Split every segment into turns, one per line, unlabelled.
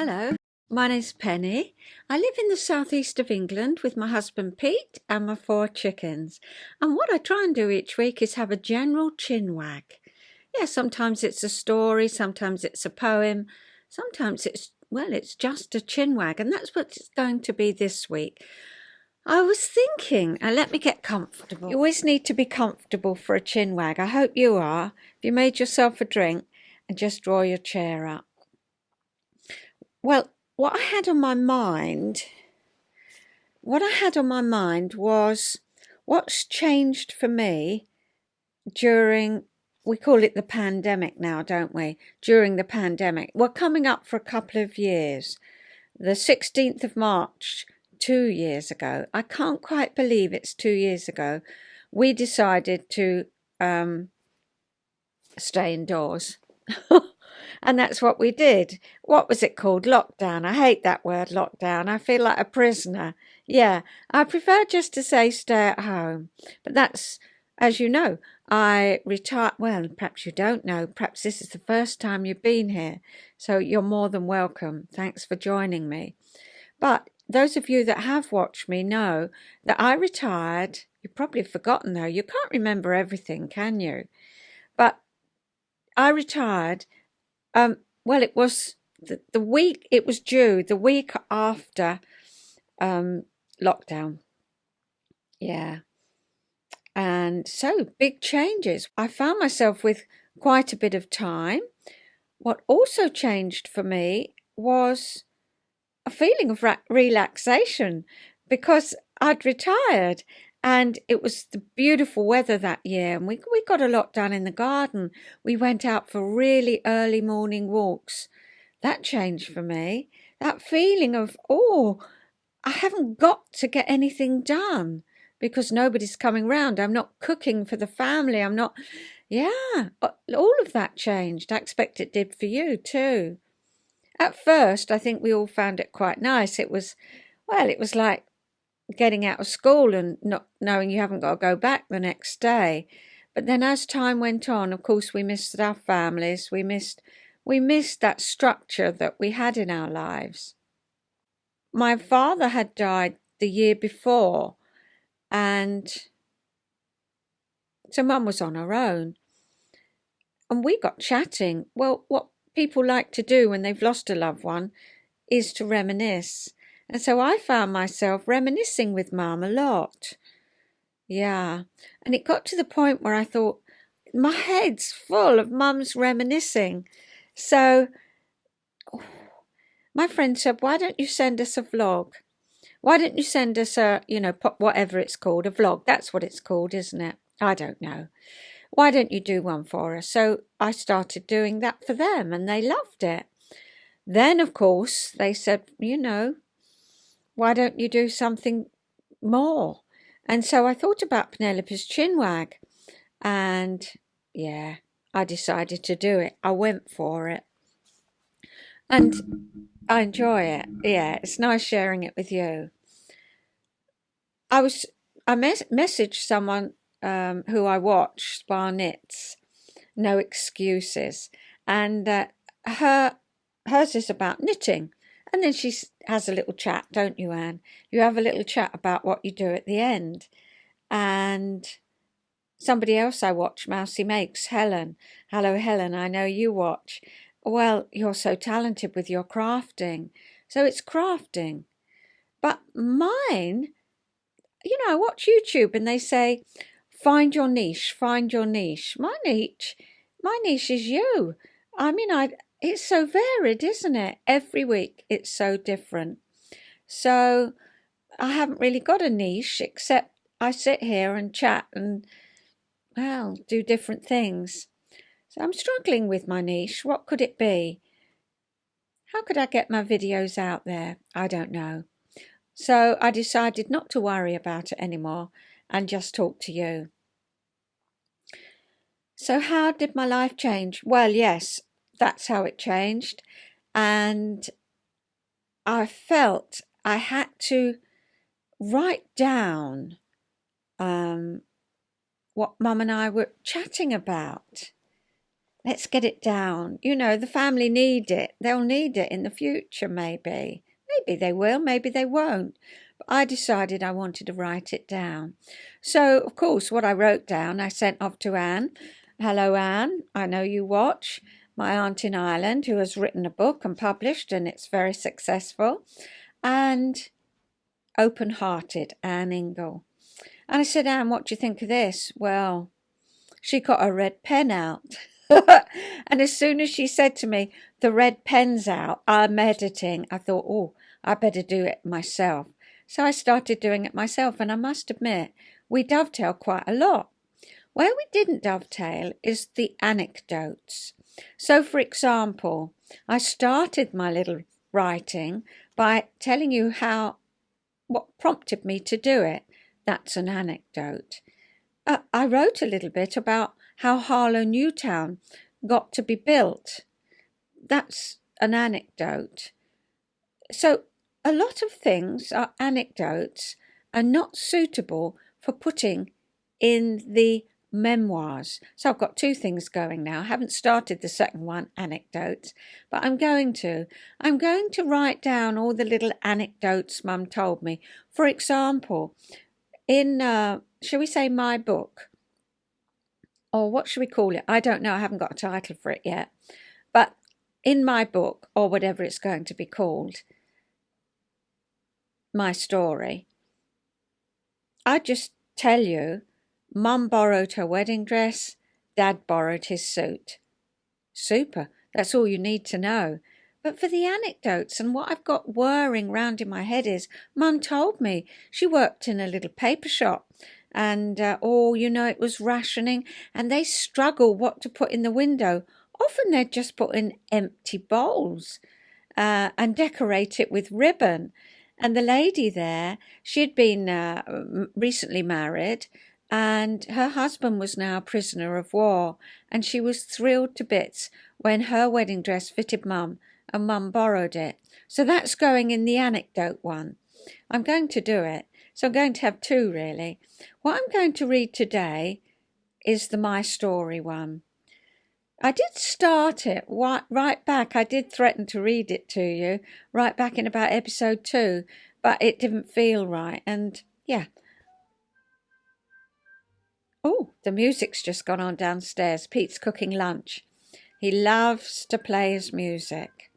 Hello, my name's Penny. I live in the southeast of England with my husband Pete and my 4 chickens. And what I try and do each week is have a general chinwag. Yeah, sometimes it's a story, sometimes it's a poem, sometimes it's just a chinwag, and that's what it's going to be this week. I was thinking, let me get comfortable. You always need to be comfortable for a chinwag. I hope you are. If you made yourself a drink, and just draw your chair up. Well, what I had on my mind was what's changed for me during, we call it the pandemic now, don't we? During the pandemic. We're coming up for a couple of years. The 16th of March, 2 years ago, I can't quite believe it's 2 years ago, we decided to stay indoors. And that's what we did. What was it called? Lockdown. I hate that word, lockdown. I feel like a prisoner. Yeah, I prefer just to say stay at home. But that's, as you know, I retired. Well, perhaps you don't know. Perhaps this is the first time you've been here. So you're more than welcome. Thanks for joining me. But those of you that have watched me know that I retired. You've probably forgotten, though. You can't remember everything, can you? But I retired. Well, it was the week, it was due the week after lockdown. Yeah. And so big changes. I found myself with quite a bit of time. What also changed for me was a feeling of relaxation because I'd retired. And it was the beautiful weather that year, and we got a lot done in the garden. We went out for really early morning walks. That changed for me. That feeling of, I haven't got to get anything done because nobody's coming round. I'm not cooking for the family. I'm not, all of that changed. I expect it did for you too. At first, I think we all found it quite nice. It was like getting out of school and not knowing you haven't got to go back the next day. But then as time went on, of course, we missed our families. We missed that structure that we had in our lives. My father had died the year before, and so Mum was on her own. And we got chatting. Well, what people like to do when they've lost a loved one is to reminisce. And so I found myself reminiscing with Mum a lot. Yeah. And it got to the point where I thought, my head's full of Mum's reminiscing. So my friend said, why don't you send us a vlog? Why don't you send us a, whatever it's called, a vlog? That's what it's called, isn't it? I don't know. Why don't you do one for us? So I started doing that for them and they loved it. Then, of course, they said, why don't you do something more? And so I thought about Penelope's chinwag, and I decided to do it. I went for it. And I enjoy it. Yeah, it's nice sharing it with you. I messaged someone who I watch, SpaKnits, No Excuses, and hers is about knitting. And then she has a little chat, don't you, Anne? You have a little chat about what you do at the end. And somebody else I watch, MousieMakes, Helen. Hello, Helen, I know you watch. Well, you're so talented with your crafting. So it's crafting. But mine, I watch YouTube and they say, find your niche, find your niche. My niche is you. It's so varied, isn't it? Every week it's so different. So I haven't really got a niche except I sit here and chat and, do different things. So I'm struggling with my niche. What could it be? How could I get my videos out there? I don't know. So I decided not to worry about it anymore and just talk to you. So how did my life change? Well, yes, that's how it changed. And I felt I had to write down what Mum and I were chatting about. let's get it down. You know, the family need it. They'll need it in the future, maybe. Maybe they will, maybe they won't. But I decided I wanted to write it down. So, of course, what I wrote down, I sent off to Anne. Hello, Anne. I know you watch. My aunt in Ireland, who has written a book and published, and it's very successful. And open-hearted, Anne Ingle. And I said, Anne, what do you think of this? Well, she got a red pen out. And as soon as she said to me, the red pen's out, I'm editing, I thought, oh, I better do it myself. So I started doing it myself, and I must admit, we dovetail quite a lot. Where we didn't dovetail is the anecdotes. So, for example, I started my little writing by telling you what prompted me to do it. That's an anecdote. I wrote a little bit about how Harlow Newtown got to be built. That's an anecdote. So a lot of things are anecdotes and not suitable for putting in the memoirs. So I've got two things going now. I haven't started the second one, anecdotes, but I'm going to write down all the little anecdotes Mum told me. For example, in, shall we say, my book, or what should we call it? I don't know. I haven't got a title for it yet. But in my book, or whatever it's going to be called, my story, I just tell you, Mum borrowed her wedding dress, Dad borrowed his suit. Super. That's all you need to know. But for the anecdotes and what I've got whirring round in my head is, Mum told me she worked in a little paper shop. And, it was rationing, and they struggle what to put in the window. Often they'd just put in empty bowls and decorate it with ribbon. And the lady there, she had been recently married, and her husband was now a prisoner of war, and she was thrilled to bits when her wedding dress fitted Mum, and Mum borrowed it. So that's going in the anecdote one. I'm going to do it. So I'm going to have two, really. What I'm going to read today is the My Story one. I did start it right back. I did threaten to read it to you right back in about episode 2, but it didn't feel right. And, yeah. Oh, the music's just gone on downstairs. Pete's cooking lunch. He loves to play his music.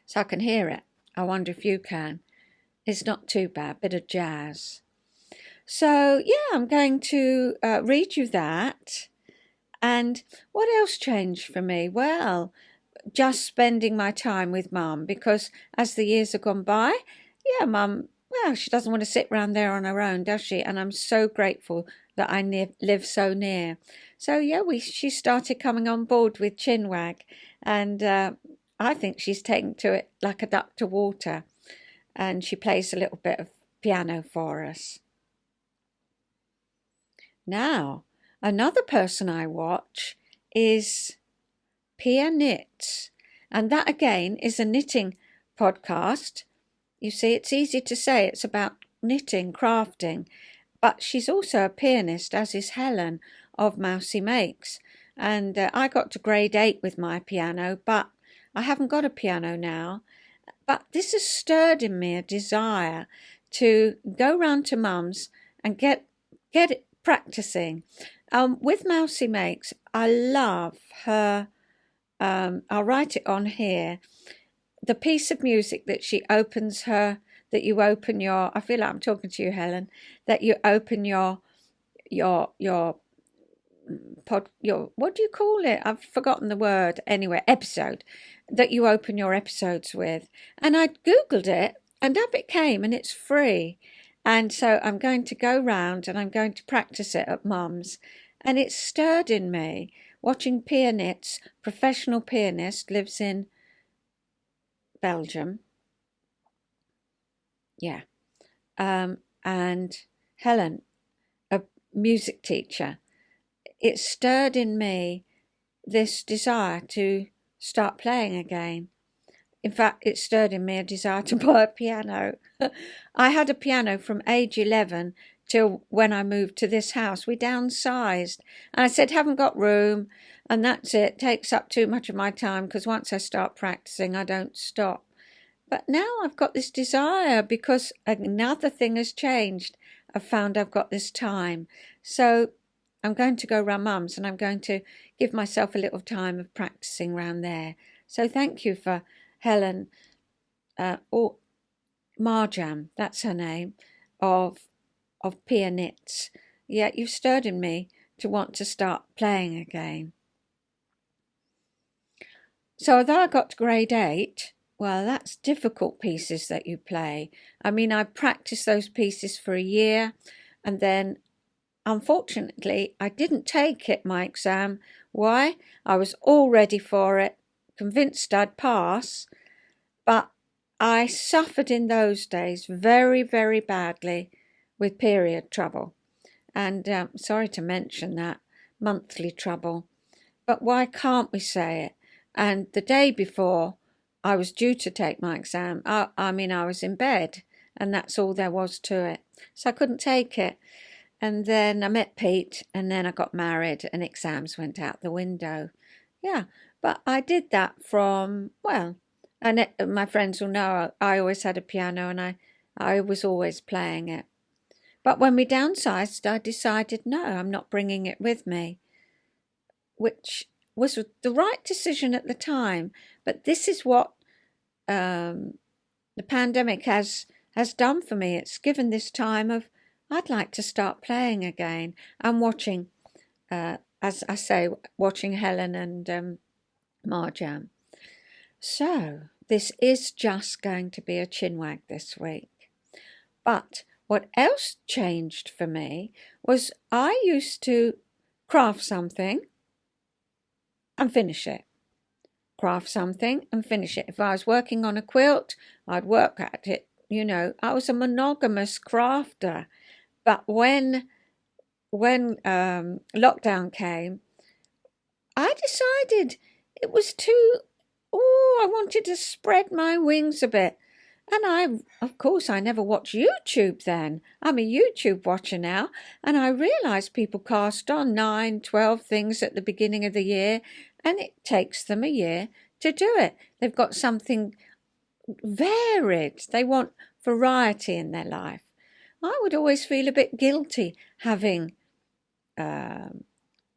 So I can hear it. I wonder if you can. It's not too bad, bit of jazz. So, yeah, I'm going to read you that. And what else changed for me? Well, just spending my time with Mum, because as the years have gone by, yeah, Mum, well, she doesn't want to sit round there on her own, does she? And I'm so grateful that I live so near. So, yeah, she started coming on board with Chinwag, and I think she's taken to it like a duck to water. And she plays a little bit of piano for us. Now, another person I watch is PiaKnits. And that, again, is a knitting podcast. You see, it's easy to say it's about knitting, crafting. But she's also a pianist, as is Helen of MousieMakes. And I got to grade 8 with my piano, but I haven't got a piano now. But this has stirred in me a desire to go round to Mum's and get it practicing. With MousieMakes, I love her. I'll write it on here. The piece of music that she opens I feel like I'm talking to you, Helen, that you open your what do you call it? I've forgotten the word. Anyway, episode that you open your episodes with. And I Googled it and up it came, and it's free. And so I'm going to go round and I'm going to practice it at Mum's. And it's stirred in me watching PiaKnits, professional pianist, lives in Belgium. Yeah. And Helen, a music teacher. It stirred in me this desire to start playing again. In fact, it stirred in me a desire to buy a piano. I had a piano from age 11 till when I moved to this house. We downsized, and I said, haven't got room, and that's it. Takes up too much of my time, because once I start practicing, I don't stop. But now I've got this desire, because another thing has changed. I've found I've got this time. So I'm going to go round Mum's, and I'm going to give myself a little time of practicing round there. So thank you for Helen, or Marjam, that's her name, of PiaKnits. Yeah, you've stirred in me to want to start playing again. So although I got to grade 8, well, that's difficult pieces that you play. I mean, I practiced those pieces for a year, and then unfortunately I didn't take it, my exam. Why? I was all ready for it, convinced I'd pass, but I suffered in those days very, very badly with period trouble. And sorry to mention that, monthly trouble. But why can't we say it? And the day before I was due to take my exam, I mean, I was in bed, and that's all there was to it. So I couldn't take it. And then I met Pete, and then I got married, and exams went out the window. Yeah, but I did that from, well, and my friends will know I always had a piano, and I was always playing it. But when we downsized, I decided, no, I'm not bringing it with me, which was the right decision at the time. But this is what the pandemic has done for me. It's given this time of, I'd like to start playing again. I'm watching, as I say, watching Helen and Marjam. So this is just going to be a chinwag this week. But what else changed for me was I used to craft something and finish it. Craft something and finish it. If I was working on a quilt, I'd work at it. You know, I was a monogamous crafter. But when lockdown came, I decided it was too, I wanted to spread my wings a bit. And of course, I never watched YouTube then. I'm a YouTube watcher now. And I realised people cast on 9, 12 things at the beginning of the year, and it takes them a year to do it. They've got something varied. They want variety in their life. I would always feel a bit guilty having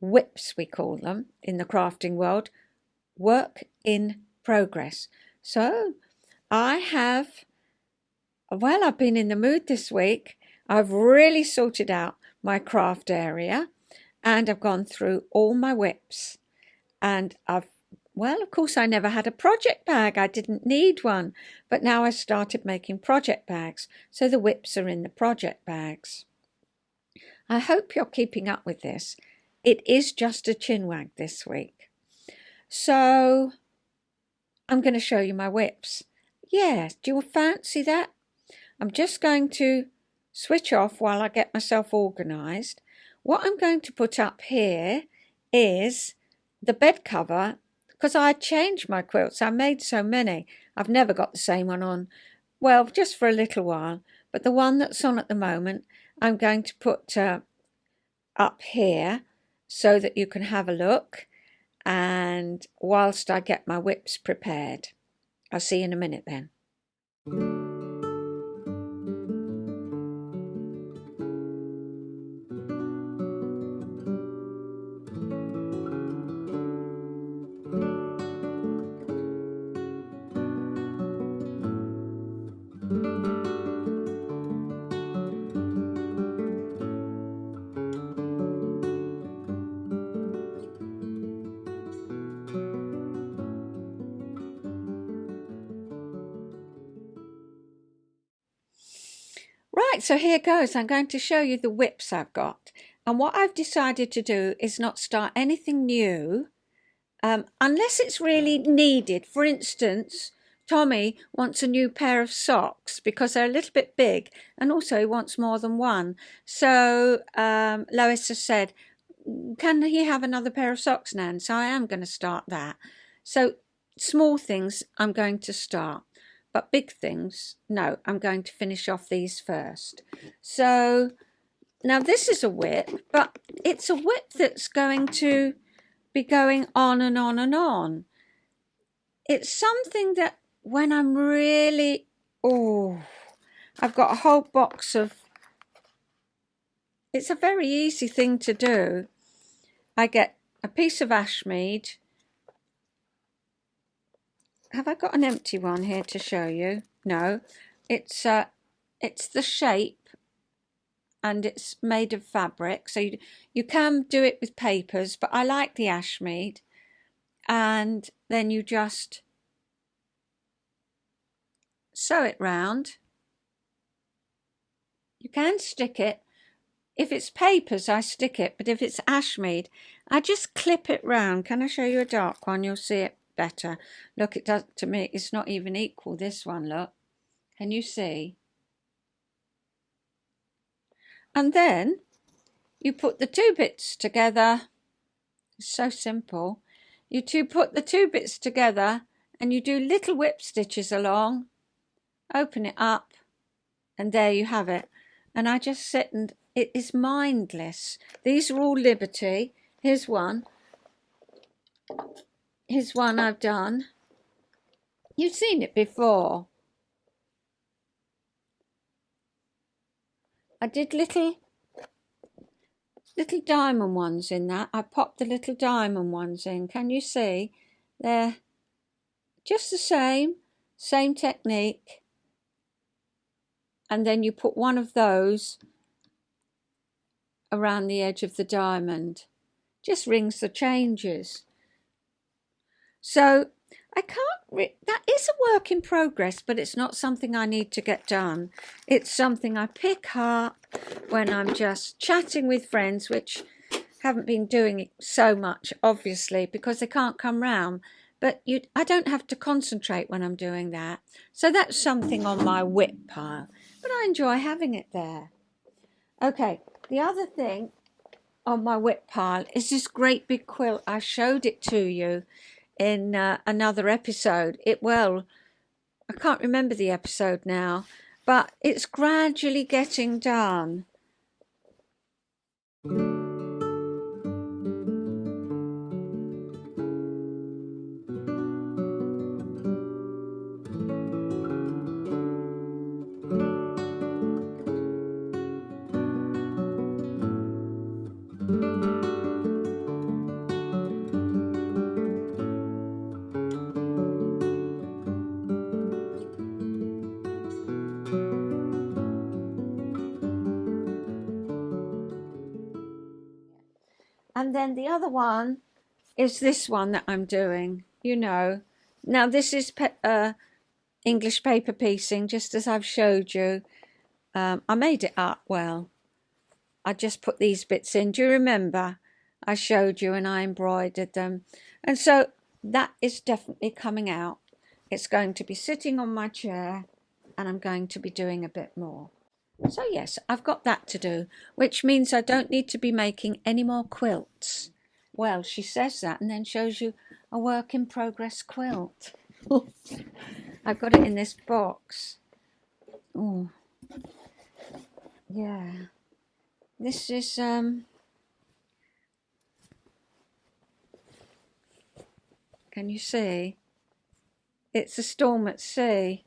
whips, we call them, in the crafting world, work in progress. So I've been in the mood this week. I've really sorted out my craft area, and I've gone through all my whips. And of course, I never had a project bag. I didn't need one. But now I started making project bags. So the whips are in the project bags. I hope you're keeping up with this. It is just a chinwag this week. So I'm going to show you my whips. Yeah, do you fancy that? I'm just going to switch off while I get myself organised. What I'm going to put up here is the bed cover, because I changed my quilts. I made so many. I've never got the same one on, well, just for a little while. But the one that's on at the moment, I'm going to put up here so that you can have a look. And whilst I get my whips prepared, I'll see you in a minute then. Right, so here goes. I'm going to show you the whips I've got. And what I've decided to do is not start anything new unless it's really needed. For instance, Tommy wants a new pair of socks because they're a little bit big, and also he wants more than one. So Lois has said, can he have another pair of socks, Nan? So I am going to start that. So small things I'm going to start. But big things, no, I'm going to finish off these first. So Now this is a whip, but it's a whip that's going to be going on and on and on. It's something that when I'm really, I've got a whole box of, it's a very easy thing to do. I get a piece of ashmead. Have I got an empty one here to show you? No, it's the shape, and it's made of fabric, so you can do it with papers, but I like the ashmead. And then you just sew it round. You can stick it. If it's papers, I stick it, but if it's ashmead, I just clip it round. Can I show you a dark one? You'll see it better. Look, it does, to me, it's not even equal, this one, look. Can you see? And then you put the two bits together. It's so simple. You put the two bits together and you do little whip stitches along, open it up, and there you have it. And I just sit, and it is mindless. These are all Liberty. Here's one. Here's one I've done. You've seen it before. I did little diamond ones in that. I popped the little diamond ones in. Can you see? They're just the same technique. And then you put one of those around the edge of the diamond. Just rings the changes. So I can't, that is a work in progress, but it's not something I need to get done. It's something I pick up when I'm just chatting with friends, which haven't been doing it so much, obviously, because they can't come round. But I don't have to concentrate when I'm doing that. So that's something on my whip pile. But I enjoy having it there. Okay, the other thing on my whip pile is this great big quilt. I showed it to you in another episode. I can't remember the episode now, but it's gradually getting done. And then the other one is this one that I'm doing, you know. Now this is English paper piecing, just as I've showed you. I made it up, well, I just put these bits in. Do you remember? I showed you and I embroidered them. And so that is definitely coming out. It's going to be sitting on my chair and I'm going to be doing a bit more. So yes, I've got that to do, which means I don't need to be making any more quilts. Well, she says that and then shows you a work in progress quilt. I've got it in this box. Oh, yeah. This is, can you see? It's a storm at sea.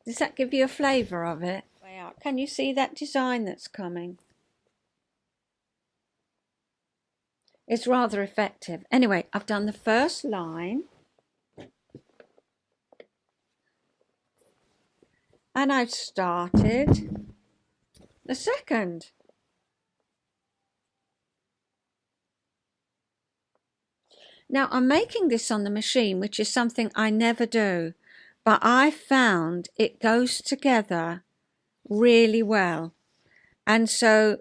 Does that give you a flavour of it? Can you see that design that's coming? It's rather effective. Anyway, I've done the first line. And I've started the second. Now I'm making this on the machine, which is something I never do. But I found it goes together really well. And so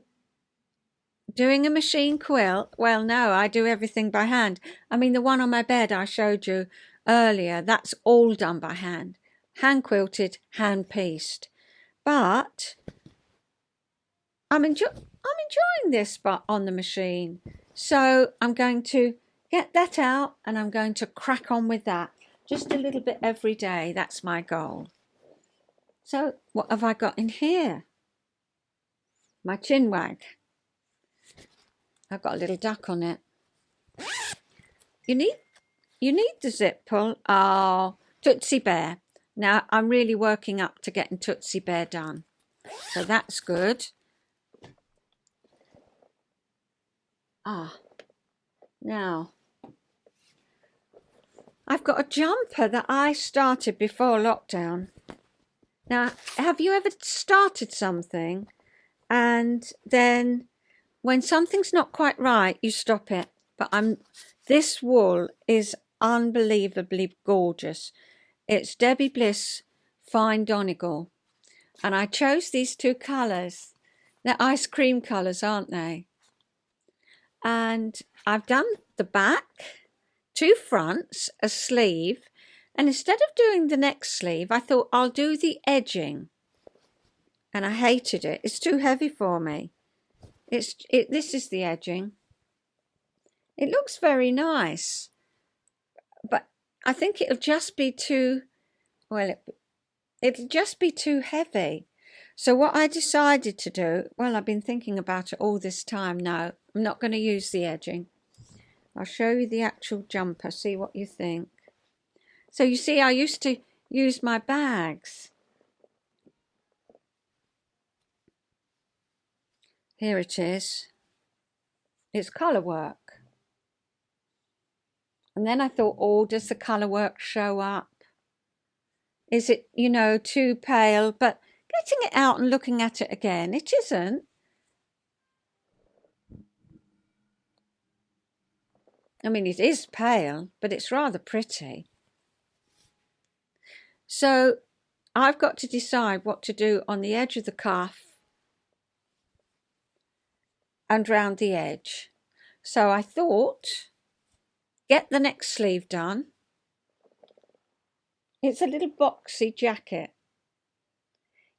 doing a machine quilt, well, no, I do everything by hand. I mean, the one on my bed I showed you earlier, that's all done by hand. hand quilted, hand pieced. But I'm enjoying this but on the machine. So I'm going to get that out and I'm going to crack on with that. Just a little bit every day. That's my goal. So what have I got in here? My Chinwag. I've got a little duck on it. You need the zip pull. Oh, Tootsie Bear. Now I'm really working up to getting Tootsie Bear done. So that's good. Now I've got a jumper that I started before lockdown. Now, have you ever started something and then when something's not quite right, you stop it? But this wool is unbelievably gorgeous. It's Debbie Bliss Fine Donegal. And I chose these two colours. They're ice cream colours, aren't they? And I've done the back, two fronts, a sleeve. And instead of doing the next sleeve, I thought I'll do the edging. And I hated it. It's too heavy for me. This is the edging. It looks very nice. But I think it'll just be too, it'll just be too heavy. So what I decided to do, I've been thinking about it all this time. No, I'm not going to use the edging. I'll show you the actual jumper, see what you think. So you see, I used to use my bags. Here it is. It's colour work. And then I thought, does the colour work show up? Is it, too pale? But getting it out and looking at it again, it isn't. I mean, it is pale, but it's rather pretty. So I've got to decide what to do on the edge of the cuff and round the edge. So I thought, get the next sleeve done. It's a little boxy jacket.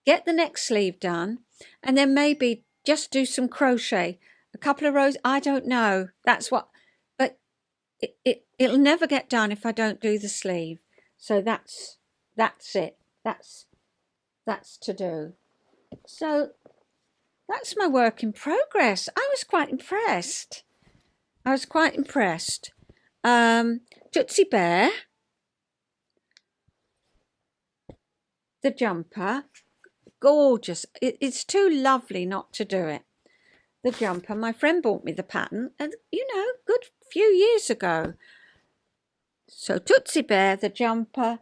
Get the next sleeve done and then maybe just do some crochet. A couple of rows, I don't know. That's what, but it'll never get done if I don't do the sleeve. So that's it. That's to do. So that's my work in progress. I was quite impressed. Tootsie Bear, the jumper, gorgeous. It's too lovely not to do it. The jumper, my friend bought me the pattern, and good few years ago. So Tootsie Bear, the jumper,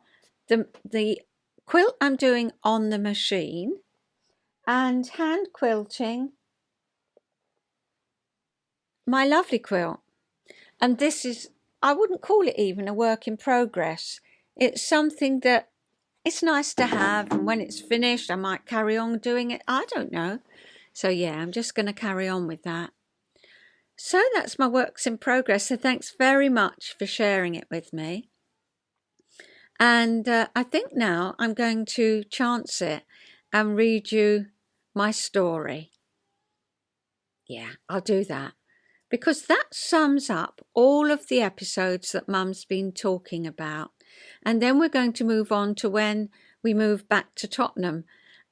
the quilt I'm doing on the machine, and hand quilting my lovely quilt. And this is, I wouldn't call it even a work in progress. It's something that it's nice to have, and when it's finished I might carry on doing it. I don't know. So yeah, I'm just going to carry on with that. So that's my works in progress. So thanks very much for sharing it with me. And I think now I'm going to chance it and read you my story. Yeah, I'll do that. Because that sums up all of the episodes that Mum's been talking about. And then we're going to move on to when we move back to Tottenham.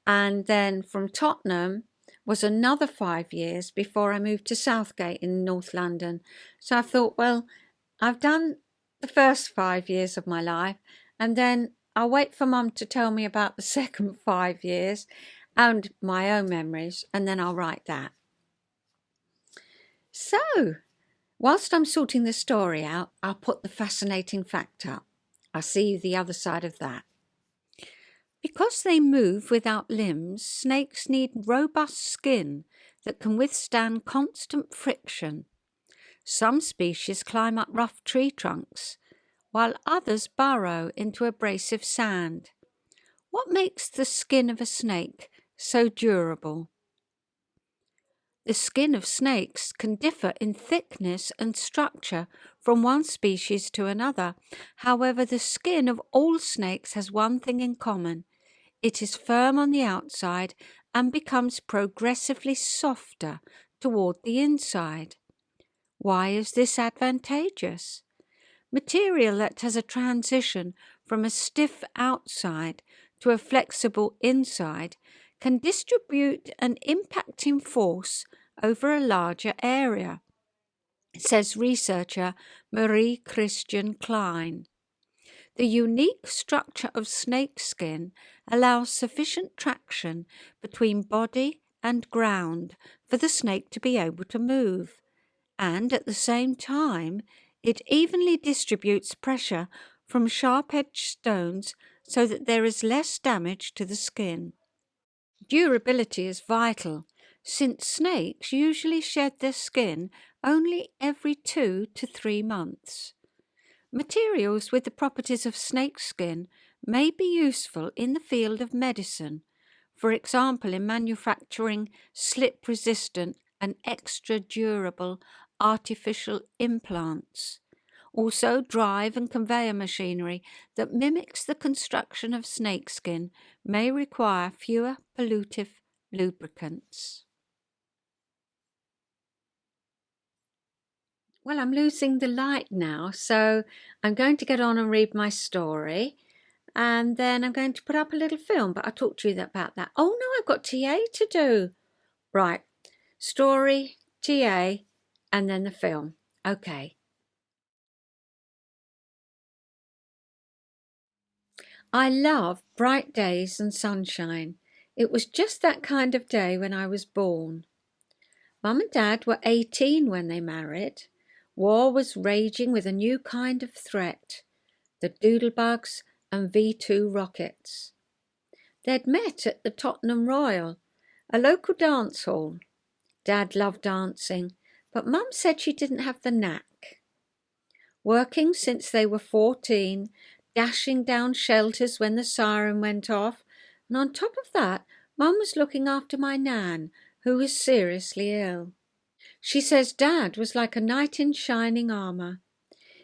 And then from Tottenham was another 5 years before I moved to Southgate in North London. So I thought, I've done the first 5 years of my life, and then I'll wait for Mum to tell me about the second 5 years and my own memories, and then I'll write that. So, whilst I'm sorting the story out, I'll put the fascinating fact up. I'll see you the other side of that. Because they move without limbs, snakes need robust skin that can withstand constant friction. Some species climb up rough tree trunks, while others burrow into abrasive sand. What makes the skin of a snake so durable? The skin of snakes can differ in thickness and structure from one species to another. However, the skin of all snakes has one thing in common. It is firm on the outside and becomes progressively softer toward the inside. Why is this advantageous? Material that has a transition from a stiff outside to a flexible inside can distribute an impacting force over a larger area, says researcher Marie Christian Klein. The unique structure of snakeskin allows sufficient traction between body and ground for the snake to be able to move, and at the same time, it evenly distributes pressure from sharp-edged stones so that there is less damage to the skin. Durability is vital, since snakes usually shed their skin only every 2 to 3 months. Materials with the properties of snakeskin may be useful in the field of medicine, for example in manufacturing slip-resistant and extra-durable artificial implants. Also, drive and conveyor machinery that mimics the construction of snakeskin may require fewer pollutive lubricants. Well, I'm losing the light now, so I'm going to get on and read my story, and then I'm going to put up a little film, but I'll talk to you about that. Oh no, I've got TA to do. Right, story, TA, and then the film. Okay. I love bright days and sunshine. It was just that kind of day when I was born. Mum and Dad were 18 when they married. War was raging with a new kind of threat, the doodlebugs and V2 rockets. They'd met at the Tottenham Royal, a local dance hall. Dad loved dancing, but Mum said she didn't have the knack. Working since they were 14, dashing down shelters when the siren went off, and on top of that, Mum was looking after my Nan, who was seriously ill. She says Dad was like a knight in shining armour.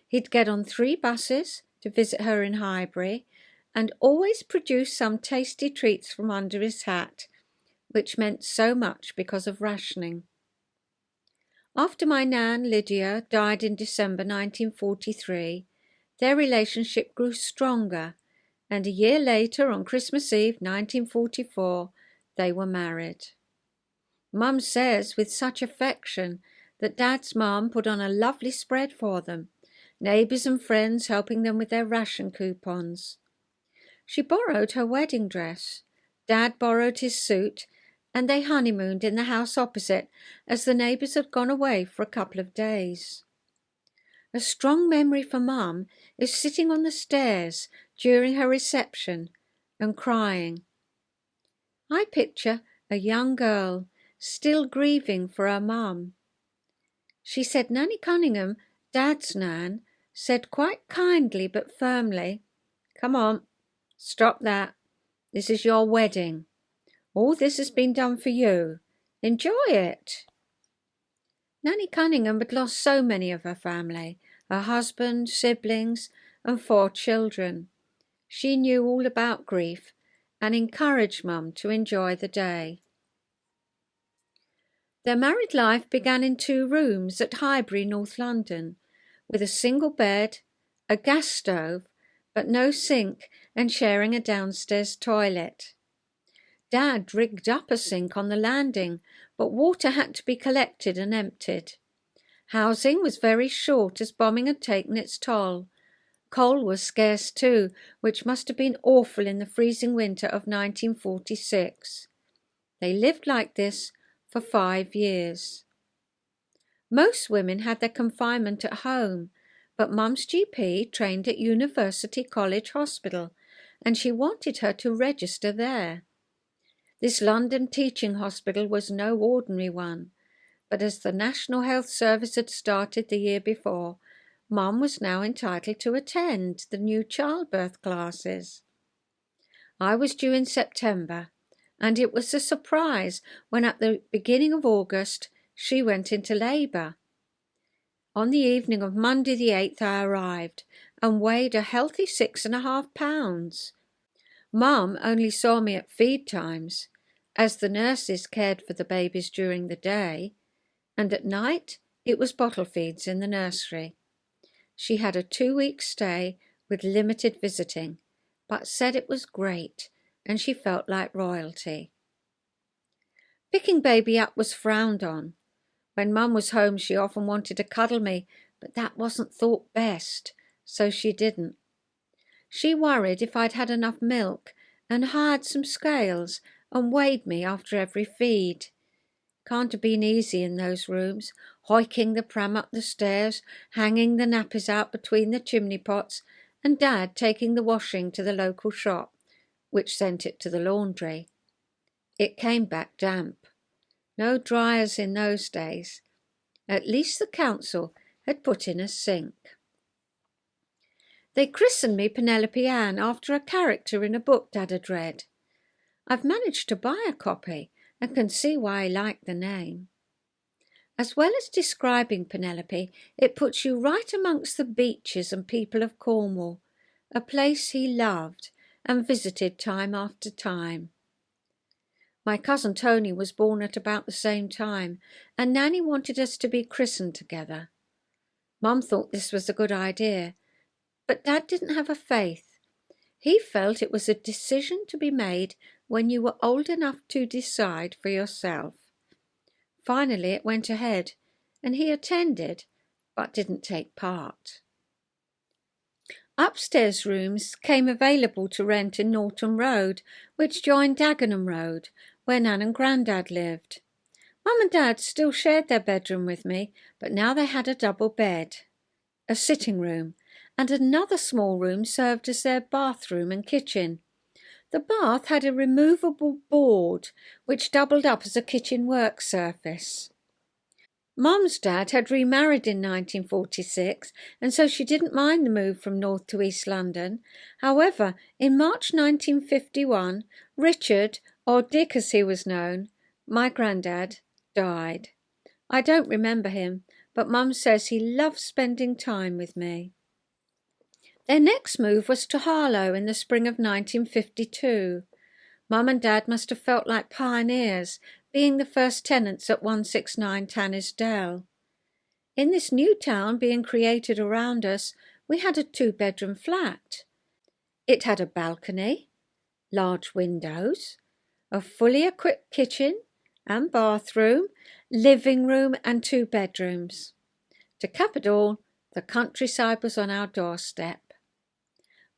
He'd get on 3 buses to visit her in Highbury, and always produce some tasty treats from under his hat, which meant so much because of rationing. After my Nan, Lydia, died in December 1943, their relationship grew stronger, and a year later, on Christmas Eve 1944, they were married. Mum says with such affection that Dad's mum put on a lovely spread for them, neighbours and friends helping them with their ration coupons. She borrowed her wedding dress. Dad borrowed his suit, and they honeymooned in the house opposite as the neighbours had gone away for a couple of days. A strong memory for Mum is sitting on the stairs during her reception and crying. I picture a young girl still grieving for her mum. She said Nanny Cunningham, Dad's Nan, said quite kindly but firmly, "Come on, stop that. This is your wedding. All this has been done for you. Enjoy it." Nanny Cunningham had lost so many of her family, her husband, siblings, and 4 children. She knew all about grief and encouraged Mum to enjoy the day. Their married life began in 2 rooms at Highbury, North London, with a single bed, a gas stove, but no sink, and sharing a downstairs toilet. Dad rigged up a sink on the landing, but water had to be collected and emptied. Housing was very short as bombing had taken its toll. Coal was scarce too, which must have been awful in the freezing winter of 1946. They lived like this for 5 years. Most women had their confinement at home, but Mum's GP trained at University College Hospital, and she wanted her to register there. This London teaching hospital was no ordinary one, but as the National Health Service had started the year before, Mum was now entitled to attend the new childbirth classes. I was due in September, and it was a surprise when at the beginning of August she went into labour. On the evening of Monday the 8th I arrived and weighed a healthy 6.5 pounds. Mum only saw me at feed times, as the nurses cared for the babies during the day, and at night it was bottle feeds in the nursery. She had a 2-week stay with limited visiting, but said it was great and she felt like royalty. Picking baby up was frowned on. When Mum was home she often wanted to cuddle me, but that wasn't thought best, so she didn't. She worried if I'd had enough milk and hired some scales and weighed me after every feed. Can't have been easy in those rooms, hoiking the pram up the stairs, hanging the nappies out between the chimney pots, and Dad taking the washing to the local shop, which sent it to the laundry. It came back damp. No dryers in those days. At least the council had put in a sink. They christened me Penelope Ann after a character in a book Dad had read. I've managed to buy a copy and can see why I like the name. As well as describing Penelope, it puts you right amongst the beaches and people of Cornwall, a place he loved and visited time after time. My cousin Tony was born at about the same time, and Nanny wanted us to be christened together. Mum thought this was a good idea, but Dad didn't have a faith. He felt it was a decision to be made when you were old enough to decide for yourself. Finally it went ahead, and he attended, but didn't take part. Upstairs rooms came available to rent in Norton Road, which joined Dagenham Road, where Nan and Grandad lived. Mum and Dad still shared their bedroom with me, but now they had a double bed, a sitting room, and another small room served as their bathroom and kitchen. The bath had a removable board which doubled up as a kitchen work surface. Mum's dad had remarried in 1946, and so she didn't mind the move from North to East London. However, in March 1951, Richard, or Dick as he was known, my granddad, died. I don't remember him, but Mum says he loved spending time with me. Their next move was to Harlow in the spring of 1952. Mum and Dad must have felt like pioneers, being the first tenants at 169 Tannis Dell. In this new town being created around us, we had a 2-bedroom flat. It had a balcony, large windows, a fully equipped kitchen and bathroom, living room and 2 bedrooms. To cap it all, the countryside was on our doorstep.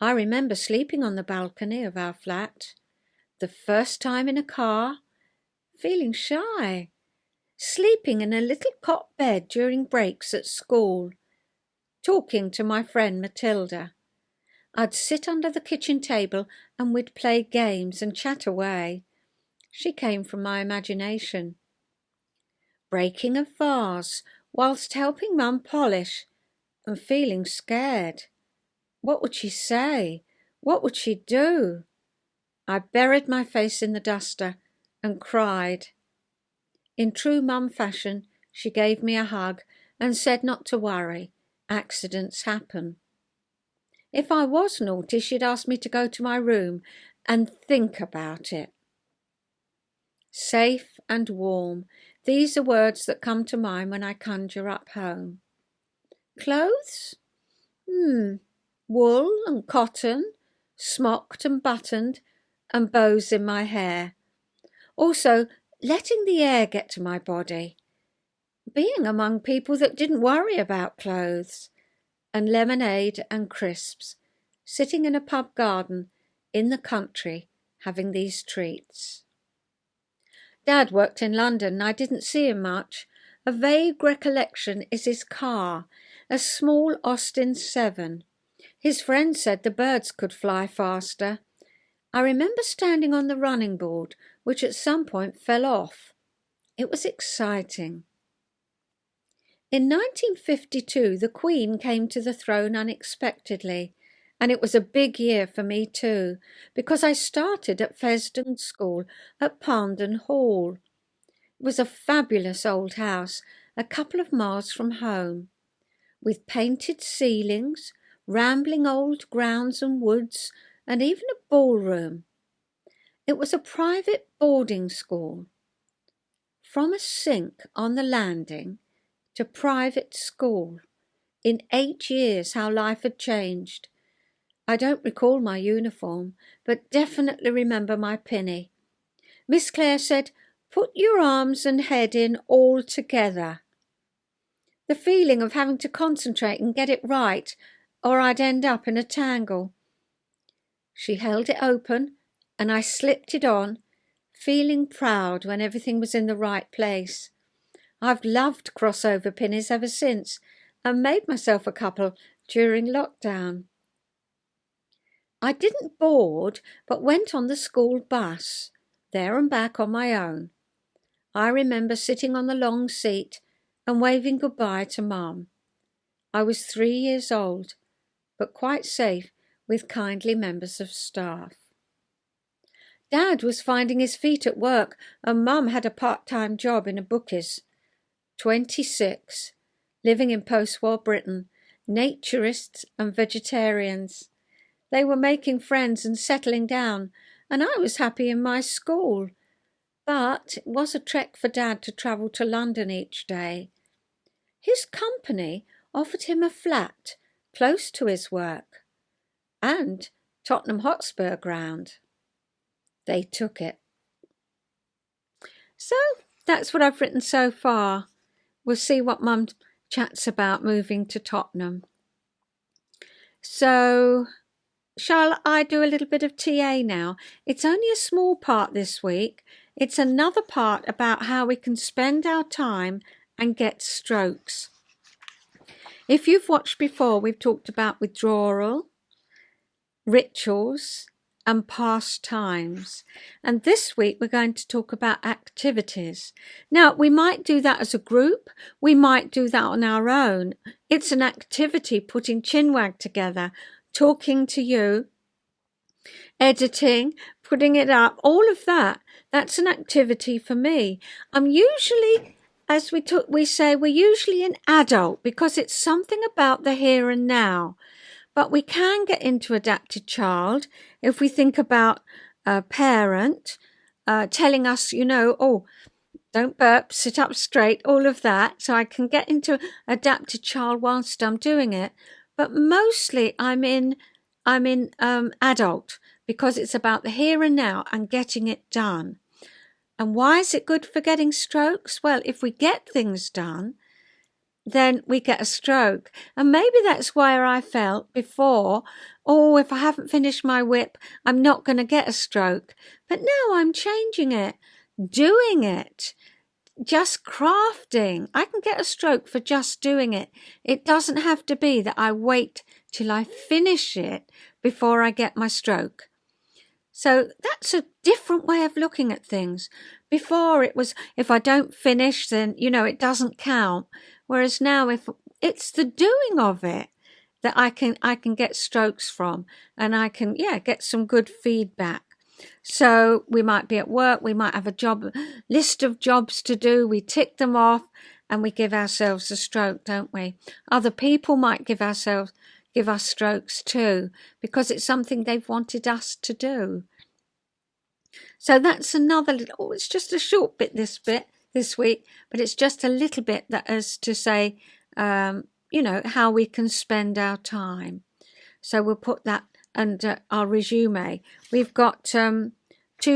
I remember sleeping on the balcony of our flat, the first time in a car, feeling shy, sleeping in a little cot bed during breaks at school, talking to my friend Matilda. I'd sit under the kitchen table and we'd play games and chat away. She came from my imagination. Breaking a vase whilst helping Mum polish and feeling scared. What would she say? What would she do? I buried my face in the duster and cried. In true Mum fashion, she gave me a hug and said not to worry. Accidents happen. If I was naughty, she'd ask me to go to my room and think about it. Safe and warm, these are words that come to mind when I conjure up home. Clothes? Wool and cotton, smocked and buttoned, and bows in my hair. Also, letting the air get to my body. Being among people that didn't worry about clothes. And lemonade and crisps. Sitting in a pub garden in the country, having these treats. Dad worked in London and I didn't see him much. A vague recollection is his car, a small Austin 7. His friend said the birds could fly faster. I remember standing on the running board, which at some point fell off. It was exciting. In 1952, the Queen came to the throne unexpectedly, And it was a big year for me too, because I started at Fesden School at Pondon Hall. It was a fabulous old house, a couple of miles from home, with painted ceilings, rambling old grounds and woods, and even a ballroom. It was a private boarding school. From a sink on the landing to private school. In 8 years, how life had changed. I don't recall my uniform, but definitely remember my Pene. Miss Clare said, "Put your arms and head in all together." The feeling of having to concentrate and get it right, or I'd end up in a tangle. She held it open, and I slipped it on, feeling proud when everything was in the right place. I've loved crossover Penes ever since, and made myself a couple during lockdown. I didn't board, but went on the school bus, there and back on my own. I remember sitting on the long seat and waving goodbye to Mum. I was 3 years old, but quite safe with kindly members of staff. Dad was finding his feet at work, and Mum had a part-time job in a bookies. 26, living in post-war Britain, naturists and vegetarians. They were making friends and settling down, and I was happy in my school. But it was a trek for Dad to travel to London each day. His company offered him a flat close to his work and Tottenham Hotspur ground. They took it. So that's what I've written so far. We'll see what Mum chats about moving to Tottenham. So shall I do a little bit of TA now? It's only a small part this week. It's another part about how we can spend our time and get strokes. If you've watched before, we've talked about withdrawal, rituals, and pastimes. And this week we're going to talk about activities. Now, we might do that as a group. We might do that on our own. It's an activity, putting Chinwag together, talking to you, editing, putting it up, all of that. That's an activity for me. I'm usually, as we say, we're usually an adult because it's something about the here and now. But we can get into adapted child if we think about a parent telling us, oh, don't burp, sit up straight, all of that. So I can get into adapted child whilst I'm doing it. But mostly I'm in adult because it's about the here and now and getting it done. And why is it good for getting strokes? Well, if we get things done, then we get a stroke. And maybe that's where I felt before, if I haven't finished my whip, I'm not going to get a stroke. But now I'm changing it, doing it, just crafting. I can get a stroke for just doing it. It doesn't have to be that I wait till I finish it before I get my stroke. So that's a different way of looking at things. Before it was, if I don't finish, then, it doesn't count. Whereas now, if it's the doing of it that I can get strokes from, and I can, get some good feedback. So we might be at work, we might have a list of jobs to do, we tick them off, and we give ourselves a stroke, don't we? Other people might give us strokes too, because it's something they've wanted us to do. So that's another little, it's just a short bit this week, but it's just a little bit that is to say, how we can spend our time. So we'll put that under our resume. We've got 2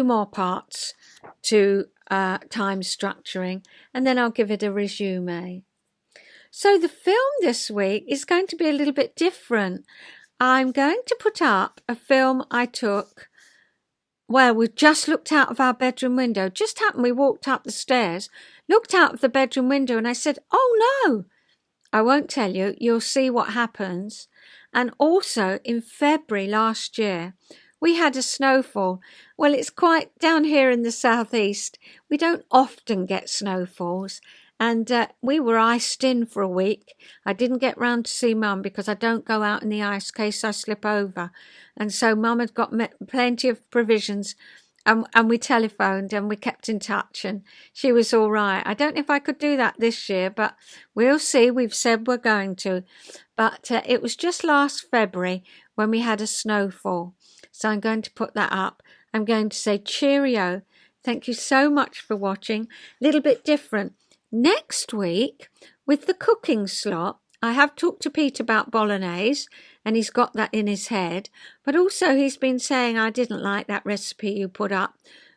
more parts to time structuring, and then I'll give it a resume. So the film this week is going to be a little bit different. I'm going to put up a film I took. Well, we just looked out of our bedroom window. Just happened, we walked up the stairs, looked out of the bedroom window, and I said, "Oh no!" I won't tell you. You'll see what happens. And also in February last year, we had a snowfall. Well, it's quite down here in the southeast. We don't often get snowfalls. And we were iced in for a week. I didn't get round to see Mum because I don't go out in the ice in case I slip over. And so Mum had got plenty of provisions, and we telephoned and we kept in touch, and she was all right. I don't know if I could do that this year, but we'll see. We've said we're going to. But it was just last February when we had a snowfall. So I'm going to put that up. I'm going to say cheerio. Thank you so much for watching. A little bit different. Next week, with the cooking slot, I have talked to Pete about bolognese, and he's got that in his head. But also he's been saying, I didn't like that recipe you put up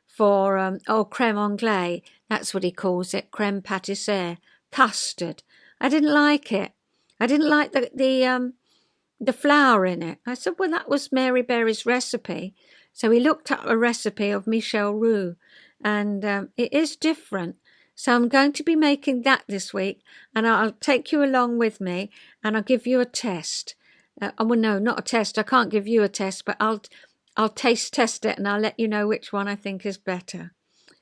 for, creme anglaise. That's what he calls it, creme pâtissière, custard. I didn't like it. I didn't like the flour in it. I said, well, that was Mary Berry's recipe. So he looked up a recipe of Michel Roux, and it is different. So I'm going to be making that this week, and I'll take you along with me, and I'll give you a test. Well, no, not a test. I can't give you a test, but I'll taste test it, and I'll let you know which one I think is better.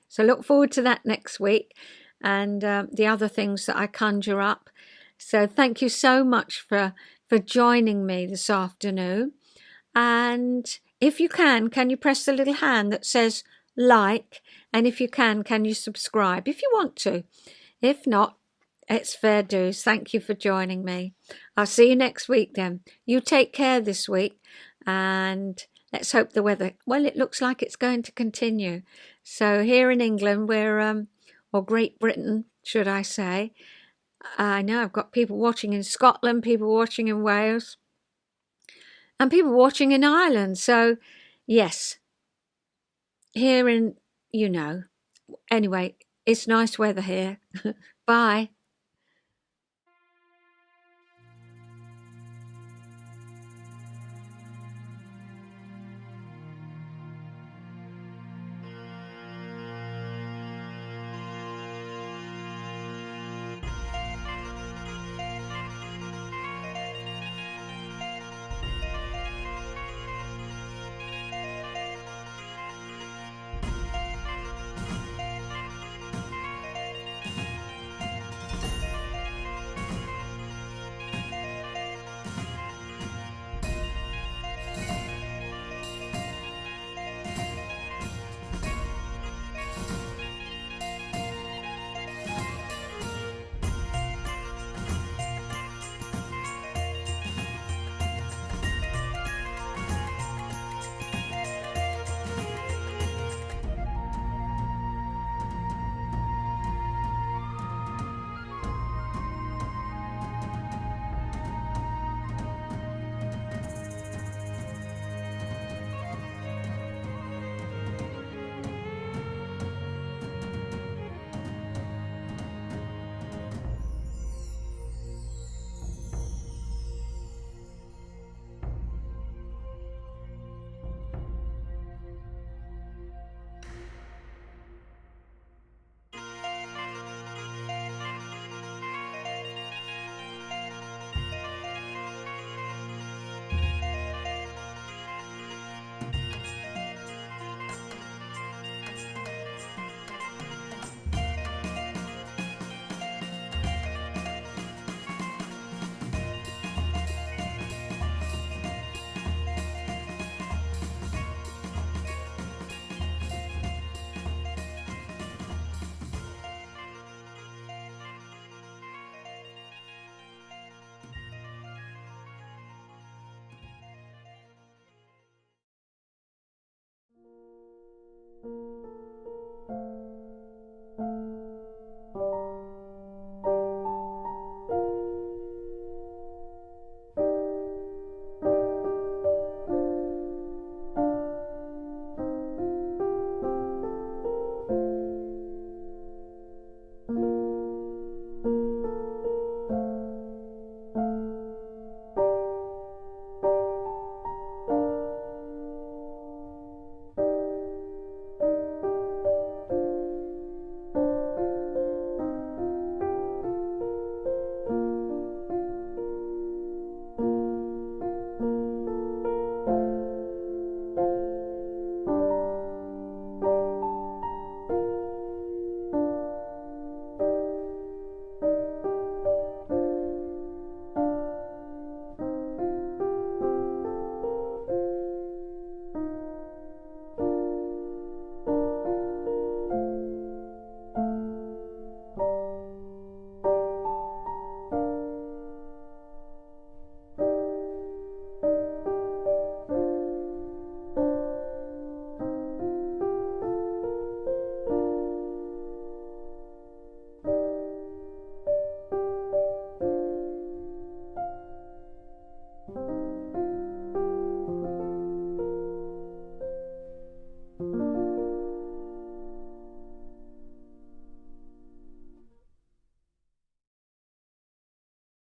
So look forward to that next week, and the other things that I conjure up. So thank you so much for joining me this afternoon. And if you can you press the little hand that says like? And if you can you subscribe if you want to? If not, it's fair dues. Thank you for joining me. I'll see you next week then. You take care this week, and let's hope the weather, well, it looks like it's going to continue. So here in England, we're, or Great Britain, should I say, I know I've got people watching in Scotland, people watching in Wales, and people watching in Ireland. So, yes, here in, anyway, it's nice weather here. Bye.